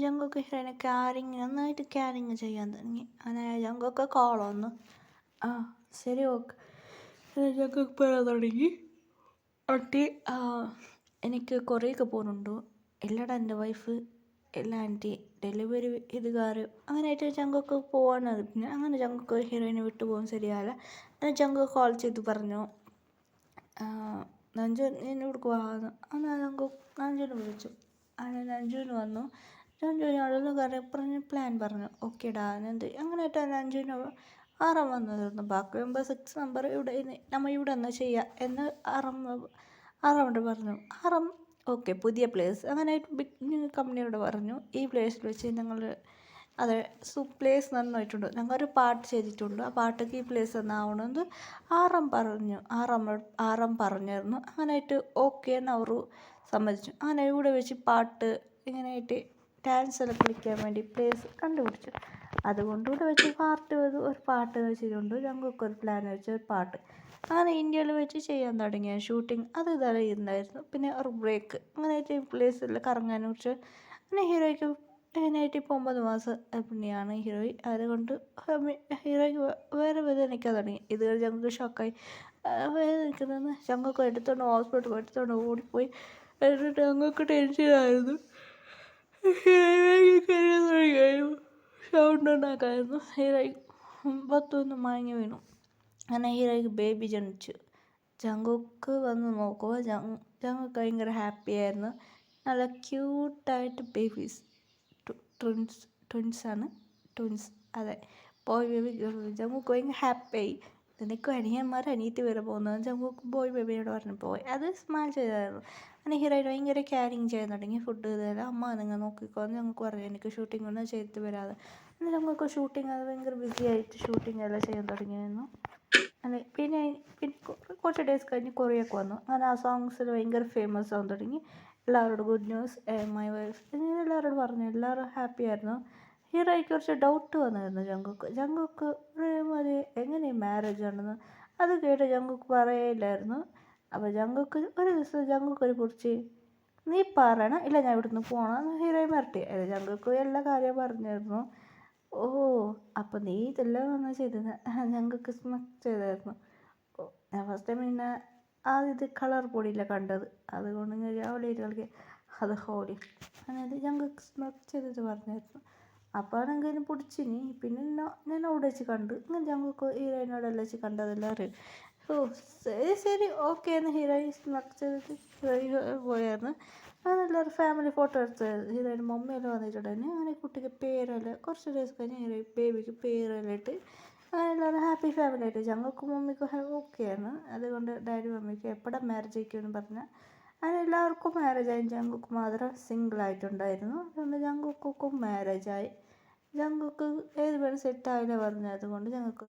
ജങ്കുക്ക് ഹീറോയിനെ നന്നായിട്ട് ക്യാരിങ് ചെയ്യാൻ തുടങ്ങി. അങ്ങനെ ജങ്കുക്ക് കോൾ വന്നു. ആ ശരി ഓക്കെ ജങ്കുക്ക് പറയാൻ തുടങ്ങി. ഒട്ടി എനിക്ക് കുറേയൊക്കെ പോകുന്നുണ്ടോ എല്ലാടാ എൻ്റെ വൈഫ് എല്ലാ ആൻറ്റി ഡെലിവറി ഇതുകാർ അങ്ങനെയായിട്ട് ജങ്കുക്ക് പോകാനത്. പിന്നെ അങ്ങനെ ജങ്കുക്ക് ഹീറോയിനെ വിട്ടു പോകാൻ ശരിയാവില്ല. അങ്ങനെ ജങ്കുക്ക് കോൾ ചെയ്ത് പറഞ്ഞു നഞ്ചു എന്നോട് പോകാമെന്ന്. എന്നാൽ നഞ്ചുവിനെ വിളിച്ചു. അങ്ങനെ നഞ്ചുവിന് വന്നു. നഞ്ചുവിനോടൊന്ന് പറഞ്ഞ് പ്ലാൻ പറഞ്ഞു. ഓക്കേടാ എന്ത് അങ്ങനെയായിട്ട് നഞ്ചുവിന് ആറാം വന്നതായിരുന്നു. ബാക്കി നമ്പർ 6 നമ്പർ ഇവിടെ നമ്മൾ ഇവിടെ നിന്ന് ചെയ്യാം എന്ന് ആറാമോട് പറഞ്ഞു. ആറാം ഓക്കെ പുതിയ പ്ലേസ് അങ്ങനെ ബിഗ് കമ്പനിയോട് പറഞ്ഞു. ഈ പ്ലേസിൽ വെച്ച് ഞങ്ങൾ അതെ പ്ലേസ് നന്നായിട്ടുണ്ട്. ഞങ്ങളൊരു പാട്ട് ചെയ്തിട്ടുണ്ട്. ആ പാട്ടൊക്കെ ഈ പ്ലേസ് എന്നാവണമെന്ന് ആറാം പറഞ്ഞിരുന്നു. അങ്ങനെയായിട്ട് ഓക്കെ എന്ന് അവർ സമ്മതിച്ചു. അങ്ങനെ ഇവിടെ വെച്ച് പാട്ട് ഇങ്ങനെയായിട്ട് ഡാൻസ് എല്ലാം കളിക്കാൻ വേണ്ടി പ്ലേസ് കണ്ടുപിടിച്ചു. അതുകൊണ്ട് ഇവിടെ വെച്ച് ഒരു പാട്ട് വെച്ചിട്ടുണ്ട്. ഞങ്ങൾക്ക് ഒരു പ്ലാൻ വെച്ച ഒരു പാട്ട് അങ്ങനെ ഇന്ത്യയിൽ വെച്ച് ചെയ്യാൻ തുടങ്ങിയ ഷൂട്ടിങ് അത് ഇതായിരുന്നു. പിന്നെ ഒരു ബ്രേക്ക് അങ്ങനെയായിട്ട് ഈ പ്ലേസിൽ കറങ്ങാൻ കുറിച്ച് അങ്ങനെ ഹീറോയ്ക്ക് മെയിനായിട്ട് ഇപ്പോൾ 9 മാസം ഗർഭിണിയാണ് ഹീറോയി. അതുകൊണ്ട് ഹീറോയ്ക്ക് വേറെ വേദനിക്കാൻ തുടങ്ങി. ഇത് ഞങ്ങൾക്ക് ഷോക്കായി വേദനിക്കുന്നതെന്ന് ഞങ്ങൾക്ക് ഹോസ്പിറ്റലിൽ എടുത്തുകൊണ്ട് ഓടിപ്പോയി. എന്നിട്ട് ഞങ്ങൾക്ക് ടെൻഷനായിരുന്നു. സൗണ്ട് ഉണ്ടാക്കായിരുന്നു. ഹീറോയി പത്തൊന്ന് മയങ്ങി വീണു. അങ്ങനെ ഹീറോയ്ക്ക് ബേബി ജനിച്ചു. ജങ്കുക്ക് വന്ന് നോക്കുക. ജങ്കുക്ക് ഭയങ്കര ഹാപ്പി ആയിരുന്നു. നല്ല ക്യൂട്ടായിട്ട് ബേബീസ് ട്വിൻസ് അതെ ബോയ് ബേബി ഗേൾ ബേബി. ജങ്കുക്ക് ഭയങ്കര ഹാപ്പിയായി. നിനക്കും അനിയത്തി വരെ പോകുന്നത് ജങ്കുക്ക് ബോയ് ബേബിയോട് പറഞ്ഞു പോയി. അത് സ്മൈൽ ചെയ്തായിരുന്നു. അങ്ങനെ ഹീറോയിൻ ഭയങ്കര ക്യാരിങ് ചെയ്യാൻ തുടങ്ങി. ഫുഡ് ഇതെല്ലാം അമ്മ നിങ്ങൾ നോക്കിക്കോ ഞങ്ങൾക്ക് പറഞ്ഞു. എനിക്ക് ഷൂട്ടിംഗ് ഒന്നും ചെയ്ത് വരാതെ പിന്നെ ഞങ്ങൾക്ക് ഷൂട്ടിംഗ് അത് ഭയങ്കര ബിസി ആയിട്ട് ഷൂട്ടിംഗ് എല്ലാം ചെയ്യാൻ തുടങ്ങിയായിരുന്നു. അങ്ങനെ പിന്നെ കുറച്ച് ഡേയ്സ് കഴിഞ്ഞ് കൊറിയൊക്കെ വന്നു. അങ്ങനെ ആ സോങ്സിൽ ഭയങ്കര ഫേമസ് ആവാൻ തുടങ്ങി. എല്ലാവരോടും ഗുഡ് ന്യൂസ് മൈ വൈഫ് ഇങ്ങനെ എല്ലാവരോടും പറഞ്ഞു. എല്ലാവരും ഹാപ്പി ആയിരുന്നു. ഹീറോയ്ക്ക് കുറച്ച് ഡൗട്ട് വന്നായിരുന്നു. ജങ്കുക്ക് മതി എങ്ങനെ മാരേജ് ആണെന്ന് അത് കേട്ട് ജങ്കുക്ക് പറയില്ലായിരുന്നു. അപ്പോൾ ജങ്കുക്ക് ഒരു ദിവസം ജങ്കുക്ക് കുറിച്ച് നീ പറയണം ഇല്ല ഞാൻ ഇവിടുന്ന് പോകണം ഹീറോയി മിരട്ടി. ജങ്കുക്ക് എല്ലാ കാര്യവും പറഞ്ഞിരുന്നു. ഓ അപ്പോൾ നീ ഇതെല്ലാം വന്ന് ചെയ്തത് ജങ്കുക്ക് സ്മക്ക് ചെയ്തായിരുന്നു. ഞാൻ ഫസ്റ്റ് ടൈം പിന്നെ ഇത് കളർ പൊടിയില്ല കണ്ടത്. അതുകൊണ്ട് അവിടെ കളിക്കുക അത് ഹോളി അങ്ങനെ ജങ്കുക്ക് സ്മക്ക് ചെയ്തിട്ട് പറഞ്ഞായിരുന്നു. അപ്പോൾ ആണെങ്കിലും പിടിച്ചിനി. പിന്നെ ഞാൻ അവിടെ വെച്ച് കണ്ട് ഇങ്ങനെ ജങ്കുക്ക് ഹീറോയിനോടെല്ലാം വെച്ച് കണ്ടതെല്ലാം അറിയും. ഓ ശരി ഓക്കെ എന്ന് ഹീറോയിൻ സ്മക്ക് ചെയ്തിട്ട് ഹീറോയിൻ പോയായിരുന്നു. അങ്ങനെ എല്ലാവരും ഫാമിലി ഫോട്ടോ എടുത്തായിരുന്നു. ഹീറോയിൻ മമ്മിയെല്ലാം വന്നിട്ടുണ്ടായിരുന്നു. അങ്ങനെ കുട്ടിക്ക് പേരെല്ലാം കുറച്ച് ഡേയ്സ് കഴിഞ്ഞ് ഹീറോയിൻ ബേബിക്ക് പേരെല്ലാം ഇട്ട് അങ്ങനെ എല്ലാവരും ഹാപ്പി ഫാമിലി ആയിട്ട്. ജങ്കുക്കും മമ്മിക്കും ഓക്കെയാണ്. അതുകൊണ്ട് ഡാഡി മമ്മിക്ക് എപ്പോഴും മാരേജ് ആയിക്കുമെന്ന് പറഞ്ഞാൽ അങ്ങനെ എല്ലാവർക്കും മാരേജായി. ജങ്കുക്ക് മാത്രം സിംഗിളായിട്ടുണ്ടായിരുന്നു. അതുകൊണ്ട് ജങ്കുക്കും മാരേജായി. ജങ്കുക്ക് ഏത് പേരും സെറ്റായില്ല പറഞ്ഞു. അതുകൊണ്ട് ഞങ്ങൾക്ക്